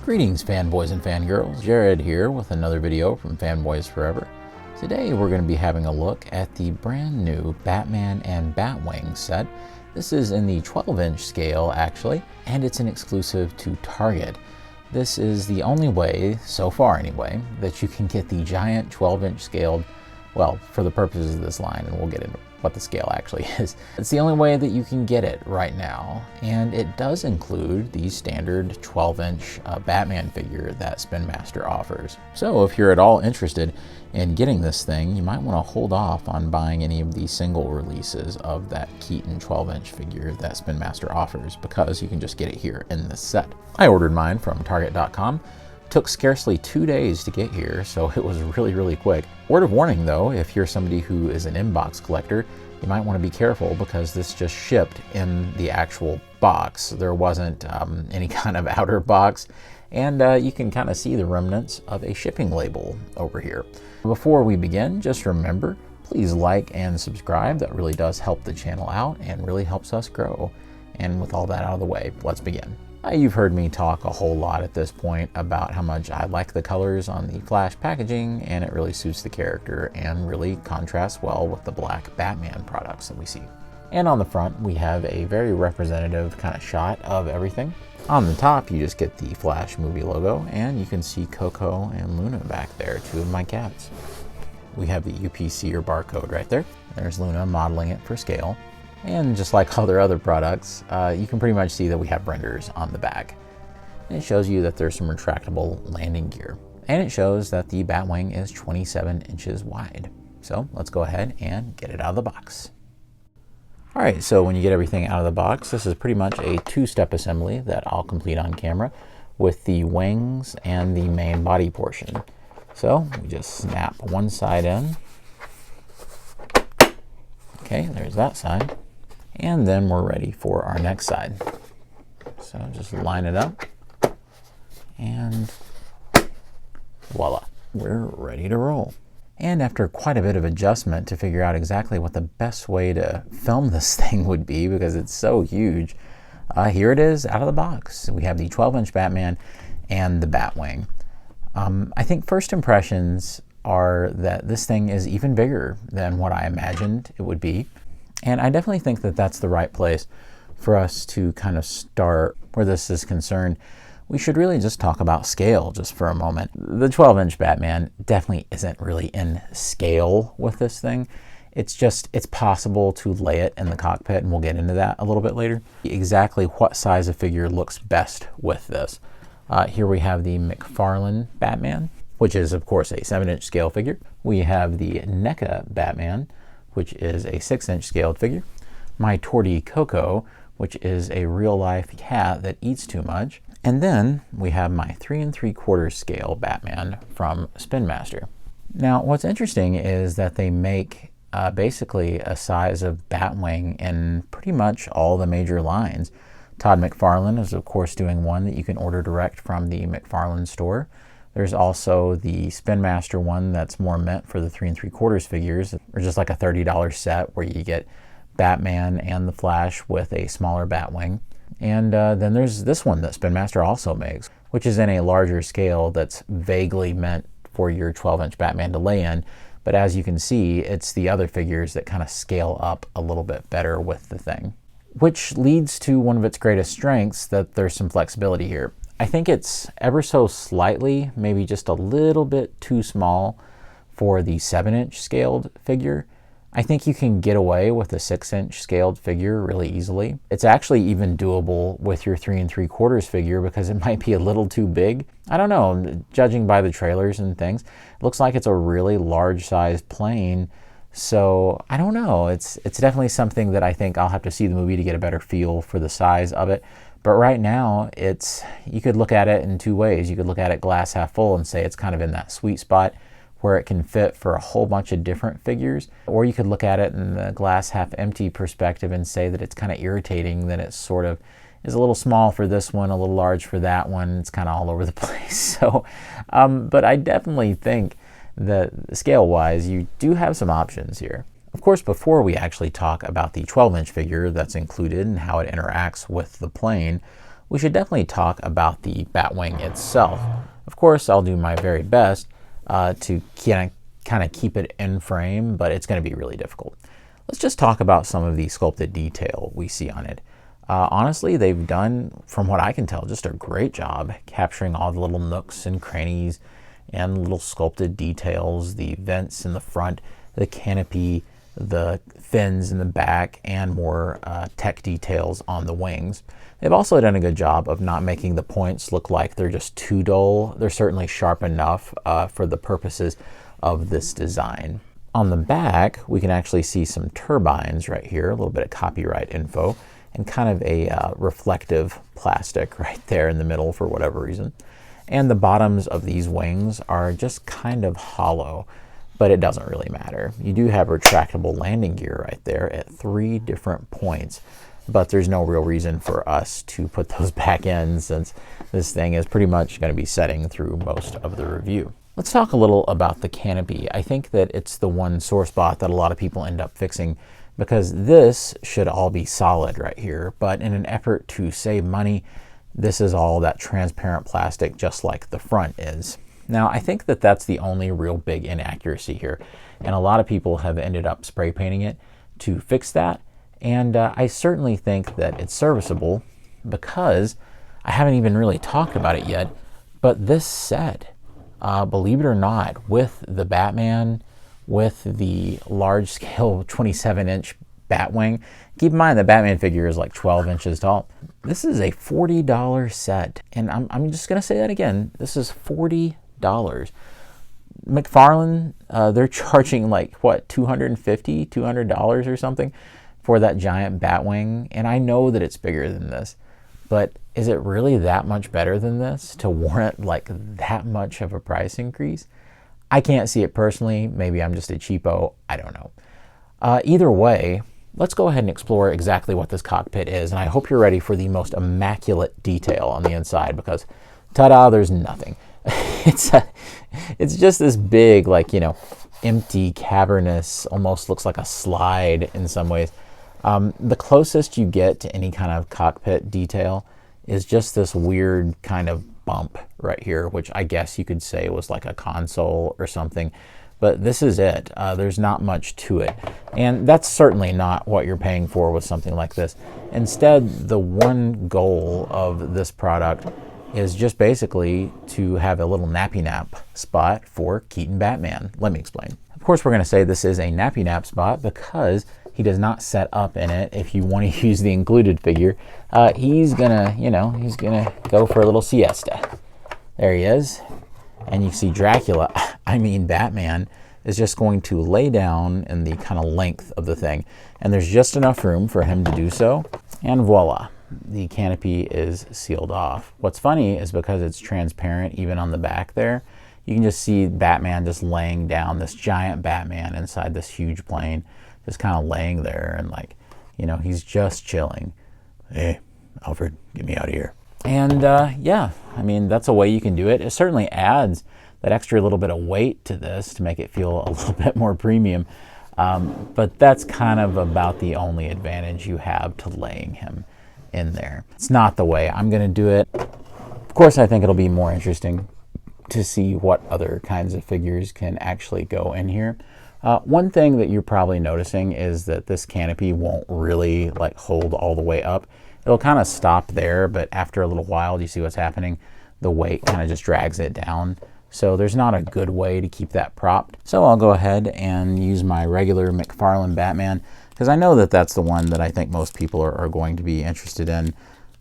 Greetings fanboys and fangirls, Jared here with another video from Fanboys Forever. Today we're going to be having a look at the brand new Batman and Batwing set. This is in the 12-inch scale actually, and it's an exclusive to Target. This is the only way, so far anyway, that you can get the giant 12-inch scaled, well, for the purposes of this line, and we'll get into what the scale actually is. It's the only way that you can get it right now, and it does include the standard 12-inch Batman figure that Spin Master offers. So if you're at all interested in getting this thing, you might want to hold off on buying any of the single releases of that Keaton 12-inch figure that Spin Master offers, because you can just get it here in this set. I ordered mine from Target.com. Took scarcely 2 days to get here, so it was really quick. Word of warning though, if you're somebody who is an inbox collector, you might want to be careful because this just shipped in the actual box. There wasn't any kind of outer box, and you can kind of see the remnants of a shipping label over here. Before we begin, just remember, please like and subscribe. That really does help the channel out and really helps us grow. And with all that out of the way, let's begin. You've heard me talk a whole lot at this point about how much I like the colors on the Flash packaging, and it really suits the character and really contrasts well with the black Batman products that we see. And on the front, we have a very representative kind of shot of everything. On the top, you just get the Flash movie logo, and you can see Coco and Luna back there, two of my cats. We have the UPC or barcode right there. There's Luna modeling it for scale. And just like all their other products, you can pretty much see that we have renders on the back. And it shows you that there's some retractable landing gear. And it shows that the Batwing is 27 inches wide. So let's go ahead and get it out of the box. All right, so when you get everything out of the box, this is pretty much a two-step assembly that I'll complete on camera with the wings and the main body portion. So we just snap one side in. Okay, there's that side. And then we're ready for our next side. So just line it up and voila, we're ready to roll. And after quite a bit of adjustment to figure out exactly what the best way to film this thing would be, because it's so huge, here it is out of the box. We have the 12-inch Batman and the Batwing. I think first impressions are that this thing is even bigger than what I imagined it would be. And I definitely think that that's the right place for us to kind of start where this is concerned. We should really just talk about scale just for a moment. The 12-inch Batman definitely isn't really in scale with this thing. It's possible to lay it in the cockpit, and we'll get into that a little bit later. Exactly what size of figure looks best with this. Here we have the McFarlane Batman, which is of course a 7-inch scale figure. We have the NECA Batman, which is a 6-inch scaled figure. My Torty Coco, which is a real-life cat that eats too much. And then we have my 3 3/4 scale Batman from Spin Master. Now, what's interesting is that they make basically a size of Batwing in pretty much all the major lines. Todd McFarlane is of course doing one that you can order direct from the McFarlane store. There's also the Spin Master one that's more meant for the 3 3/4 figures, or just like a $30 set where you get Batman and the Flash with a smaller Batwing. And then there's this one that Spin Master also makes, which is in a larger scale that's vaguely meant for your 12-inch Batman to lay in. But as you can see, it's the other figures that kind of scale up a little bit better with the thing, which leads to one of its greatest strengths, that there's some flexibility here. I think it's ever so slightly, maybe just a little bit too small for the 7-inch scaled figure. I think you can get away with a 6-inch scaled figure really easily. It's actually even doable with your 3 3/4 figure because it might be a little too big. I don't know, judging by the trailers and things, it looks like it's a really large sized plane. So I don't know, it's definitely something that I think I'll have to see the movie to get a better feel for the size of it. But right now, you could look at it in two ways. You could look at it glass half full and say it's kind of in that sweet spot where it can fit for a whole bunch of different figures. Or you could look at it in the glass half empty perspective and say that it's kind of irritating, that it sort of is a little small for this one, a little large for that one. It's kind of all over the place. So, but I definitely think that scale-wise, you do have some options here. Of course, before we actually talk about the 12-inch figure that's included and how it interacts with the plane, we should definitely talk about the Batwing itself. Of course, I'll do my very best to kind of keep it in frame, but it's going to be really difficult. Let's just talk about some of the sculpted detail we see on it. Honestly, they've done, from what I can tell, just a great job capturing all the little nooks and crannies and little sculpted details, the vents in the front, the canopy, the fins in the back, and more tech details on the wings. They've also done a good job of not making the points look like they're just too dull. They're certainly sharp enough for the purposes of this design. On the back, we can actually see some turbines right here, a little bit of copyright info, and kind of a reflective plastic right there in the middle for whatever reason. And the bottoms of these wings are just kind of hollow, but it doesn't really matter. You do have retractable landing gear right there at 3 different points, but there's no real reason for us to put those back in since this thing is pretty much going to be setting through most of the review. Let's talk a little about the canopy. I think that it's the one sore spot that a lot of people end up fixing, because this should all be solid right here, but in an effort to save money, this is all that transparent plastic just like the front is. Now, I think that that's the only real big inaccuracy here, and a lot of people have ended up spray painting it to fix that, and I certainly think that it's serviceable, because I haven't even really talked about it yet, but this set, believe it or not, with the Batman, with the large-scale 27-inch Batwing. Keep in mind the Batman figure is like 12 inches tall. This is a $40 set, and I'm just going to say that again. This is $40. McFarlane, they're charging like, what, $200 or something for that giant Batwing, and I know that it's bigger than this, but is it really that much better than this to warrant like that much of a price increase? I can't see it personally. Maybe I'm just a cheapo. I don't know. Either way, let's go ahead and explore exactly what this cockpit is, and I hope you're ready for the most immaculate detail on the inside, because ta-da, there's nothing. It's just this big, like, you know, empty, cavernous, almost looks like a slide in some ways. The closest you get to any kind of cockpit detail is just this weird kind of bump right here, which I guess you could say was like a console or something, but this is it. There's not much to it, and that's certainly not what you're paying for with something like this. Instead, the one goal of this product is just basically to have a little nappy nap spot for Keaton Batman. Let me explain. Of course, we're going to say this is a nappy nap spot because he does not set up in it. If you want to use the included figure, he's gonna, you know, he's gonna go for a little siesta. There he is. And you see Dracula, I mean Batman, is just going to lay down in the kind of length of the thing. And there's just enough room for him to do so. And voila, the canopy is sealed off. What's funny is because it's transparent, even on the back there, you can just see Batman just laying down, this giant Batman inside this huge plane, just kind of laying there, and like, you know, he's just chilling. Hey, Alfred, get me out of here. And yeah, I mean, that's a way you can do it. It certainly adds that extra little bit of weight to this to make it feel a little bit more premium. But that's kind of about the only advantage you have to laying him in there. It's not the way I'm going to do it. Of course, I think it'll be more interesting to see what other kinds of figures can actually go in here. One thing that you're probably noticing is that this canopy won't really like hold all the way up. It'll kind of stop there, but after a little while, do you see what's happening? The weight kind of just drags it down. So there's not a good way to keep that propped. So I'll go ahead and use my regular McFarlane Batman, because I know that that's the one that I think most people are going to be interested in,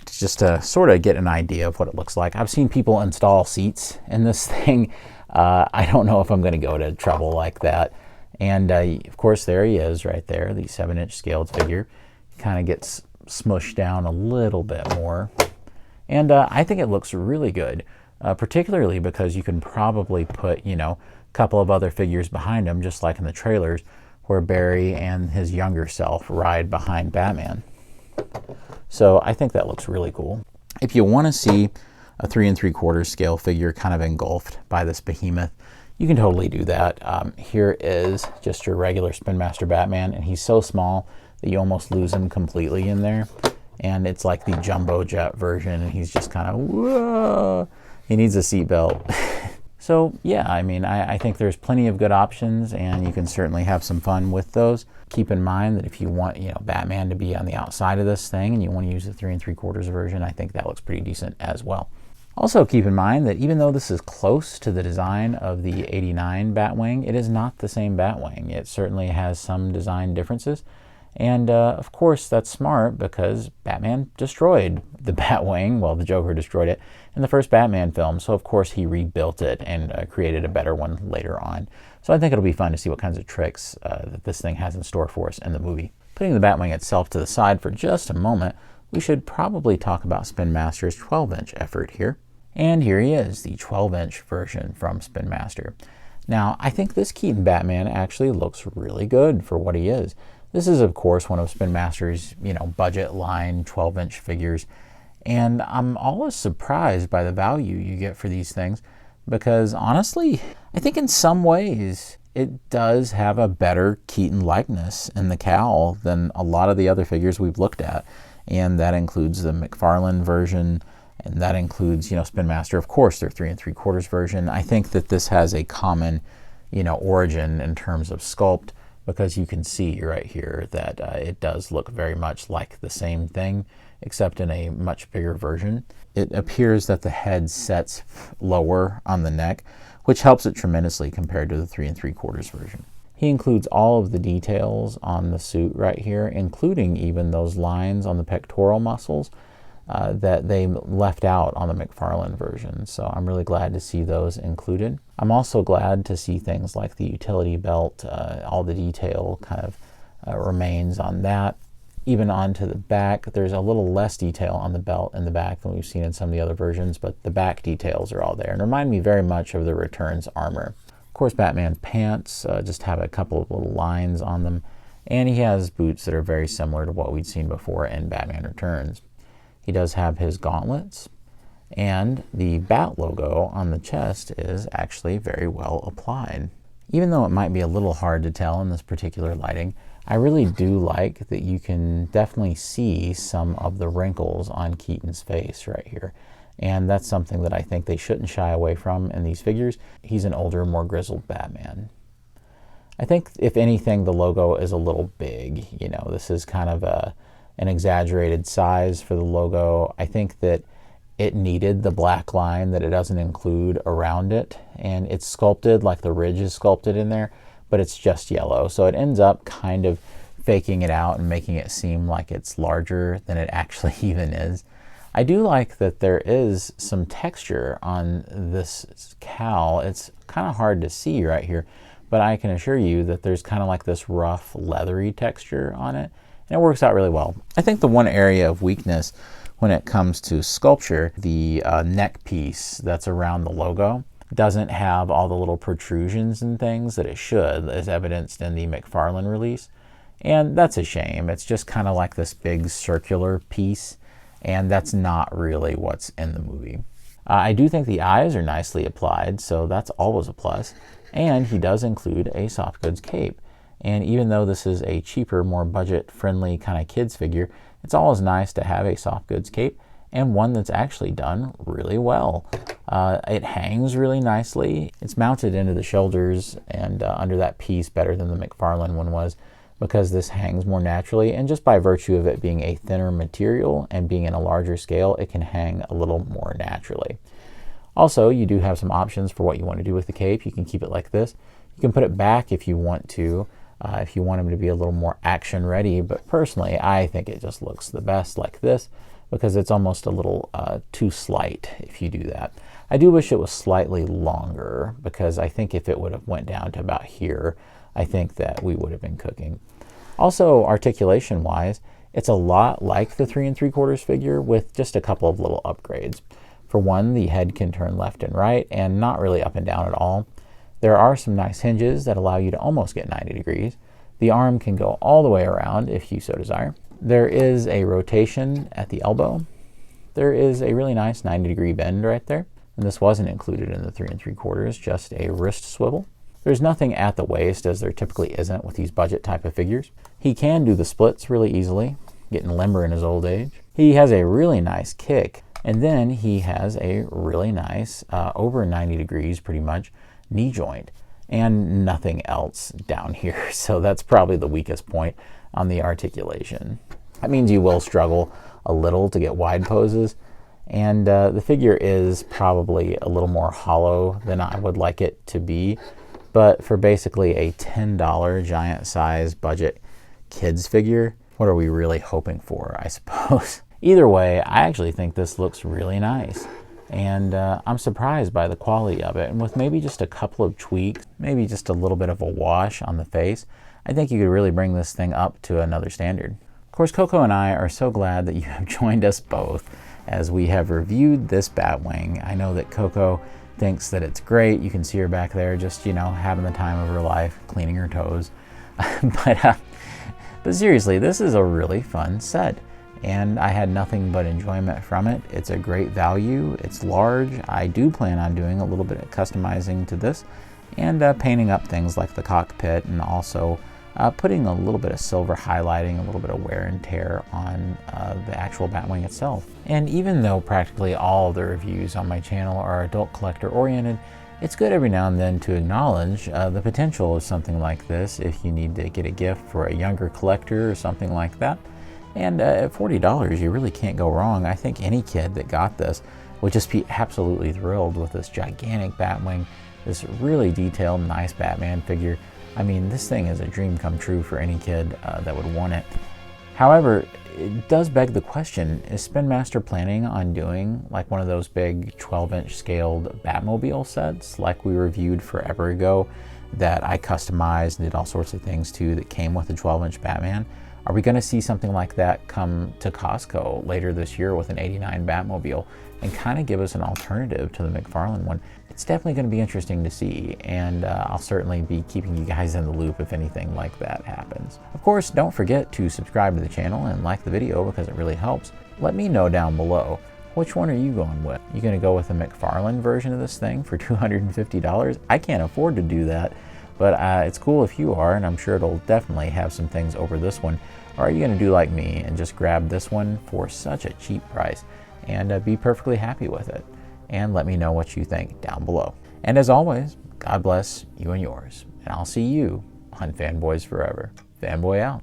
just to sort of get an idea of what it looks like. I've seen people install seats in this thing. I don't know if I'm going to go to trouble like that. And of course, there he is right there, the 7-inch scaled figure. Kind of gets smushed down a little bit more. And I think it looks really good, particularly because you can probably put, you know, a couple of other figures behind him, just like in the trailers, where Barry and his younger self ride behind Batman. So I think that looks really cool. If you want to see a 3 3/4 scale figure kind of engulfed by this behemoth, you can totally do that. Here is just your regular Spin Master Batman, and he's so small that you almost lose him completely in there. and it's like the jumbo jet version, and he's just kind of, whoa, he needs a seatbelt. So yeah, I mean, I think there's plenty of good options, and you can certainly have some fun with those. Keep in mind that if you want, Batman to be on the outside of this thing and you want to use the 3 3/4 version, I think that looks pretty decent as well. Also keep in mind that even though this is close to the design of the '89 Batwing, it is not the same Batwing. It certainly has some design differences. And of course, that's smart because Batman destroyed the Batwing. Well, the Joker destroyed it in the first Batman film. So, of course, he rebuilt it and created a better one later on. So I think it'll be fun to see what kinds of tricks that this thing has in store for us in the movie. Putting the Batwing itself to the side for just a moment, we should probably talk about Spin Master's 12-inch effort here. And here he is, the 12-inch version from Spin Master. Now, I think this Keaton Batman actually looks really good for what he is. This is, of course, one of Spin Master's, budget line 12-inch figures. And I'm always surprised by the value you get for these things because, honestly, I think in some ways it does have a better Keaton likeness in the cowl than a lot of the other figures we've looked at. And that includes the McFarlane version, and that includes, Spin Master, of course, their 3 3/4 version. I think that this has a common, origin in terms of sculpt, because you can see right here that it does look very much like the same thing, except in a much bigger version. It appears that the head sets lower on the neck, which helps it tremendously compared to the 3 3/4 version. He includes all of the details on the suit right here, including even those lines on the pectoral muscles that they left out on the McFarlane version. So I'm really glad to see those included. I'm also glad to see things like the utility belt, all the detail kind of remains on that. Even onto the back, there's a little less detail on the belt in the back than we've seen in some of the other versions, but the back details are all there and remind me very much of the Returns armor. Of course, Batman's pants just have a couple of little lines on them, and he has boots that are very similar to what we'd seen before in Batman Returns. He does have his gauntlets, and the Bat logo on the chest is actually very well applied. Even though it might be a little hard to tell in this particular lighting, I really do like that you can definitely see some of the wrinkles on Keaton's face right here. And that's something that I think they shouldn't shy away from in these figures. He's an older, more grizzled Batman. I think, if anything, the logo is a little big. This is kind of an exaggerated size for the logo. I think that it needed the black line that it doesn't include around it, and it's sculpted like the ridge is sculpted in there, but it's just yellow. So it ends up kind of faking it out and making it seem like it's larger than it actually even is. I do like that there is some texture on this cowl. It's kind of hard to see right here, but I can assure you that there's kind of like this rough leathery texture on it, and it works out really well. I think the one area of weakness when it comes to sculpture, the neck piece that's around the logo doesn't have all the little protrusions and things that it should, as evidenced in the McFarlane release. And that's a shame. It's just kind of like this big circular piece, and that's not really what's in the movie. I do think the eyes are nicely applied, so that's always a plus. And he does include a soft goods cape. And even though this is a cheaper, more budget-friendly kind of kids figure, it's always nice to have a soft goods cape, and one that's actually done really well. It hangs really nicely. It's mounted into the shoulders and under that piece better than the McFarlane one was, because this hangs more naturally, and just by virtue of it being a thinner material and being in a larger scale, it can hang a little more naturally. Also, you do have some options for what you want to do with the cape. You can keep it like this. You can put it back if you want to, if you want him to be a little more action ready, but personally I think it just looks the best like this, because it's almost a little too slight if you do that. I do wish it was slightly longer, because I think if it would have went down to about here, I think that we would have been cooking. Also, articulation wise, it's a lot like the 3 3/4 figure with just a couple of little upgrades. For one, the head can turn left and right and not really up and down at all. There are some nice hinges that allow you to almost get 90 degrees. The arm can go all the way around if you so desire. There is a rotation at the elbow. There is a really nice 90-degree bend right there. And this wasn't included in the 3 3/4, just a wrist swivel. There's nothing at the waist, as there typically isn't with these budget type of figures. He can do the splits really easily. getting limber in his old age. He has a really nice kick, and then he has a really nice, over 90 degrees pretty much, knee joint, and nothing else down here. So that's probably the weakest point on the articulation. That means you will struggle a little to get wide poses, and the figure is probably a little more hollow than I would like it to be, but for basically a $10 giant size budget kids figure, what are we really hoping for, I suppose? Either way, I actually think this looks really nice, and I'm surprised by the quality of it. And with maybe just a couple of tweaks, maybe just a little bit of a wash on the face, I think you could really bring this thing up to another standard. Of course, Coco and I are so glad that you have joined us both as we have reviewed this Batwing. I know that Coco thinks that it's great. You can see her back there just, you know, having the time of her life, cleaning her toes. But seriously, this is a really fun set, and I had nothing but enjoyment from it. It's a great value. It's large. I do plan on doing a little bit of customizing to this and painting up things like the cockpit, and also putting a little bit of silver highlighting, a little bit of wear and tear on the actual Batwing itself. And even though practically all of the reviews on my channel are adult collector oriented, it's good every now and then to acknowledge the potential of something like this if you need to get a gift for a younger collector or something like that. And at $40, you really can't go wrong. I think any kid that got this would just be absolutely thrilled with this gigantic Batwing, this really detailed, nice Batman figure. I mean, this thing is a dream come true for any kid that would want it. However, it does beg the question, is Spin Master planning on doing like one of those big 12-inch scaled Batmobile sets like we reviewed forever ago that I customized and did all sorts of things to that came with the 12-inch Batman? Are we going to see something like that come to Costco later this year with an '89 Batmobile and kind of give us an alternative to the McFarlane one? It's definitely going to be interesting to see, and I'll certainly be keeping you guys in the loop if anything like that happens. Of course, don't forget to subscribe to the channel and like the video because it really helps. Let me know down below, which one are you going with? You going to go with the McFarlane version of this thing for $250? I can't afford to do that, but it's cool if you are, and I'm sure it'll definitely have some things over this one. Or are you going to do like me and just grab this one for such a cheap price and be perfectly happy with it? And let me know what you think down below. And as always, God bless you and yours. And I'll see you on Fanboys Forever. Fanboy out.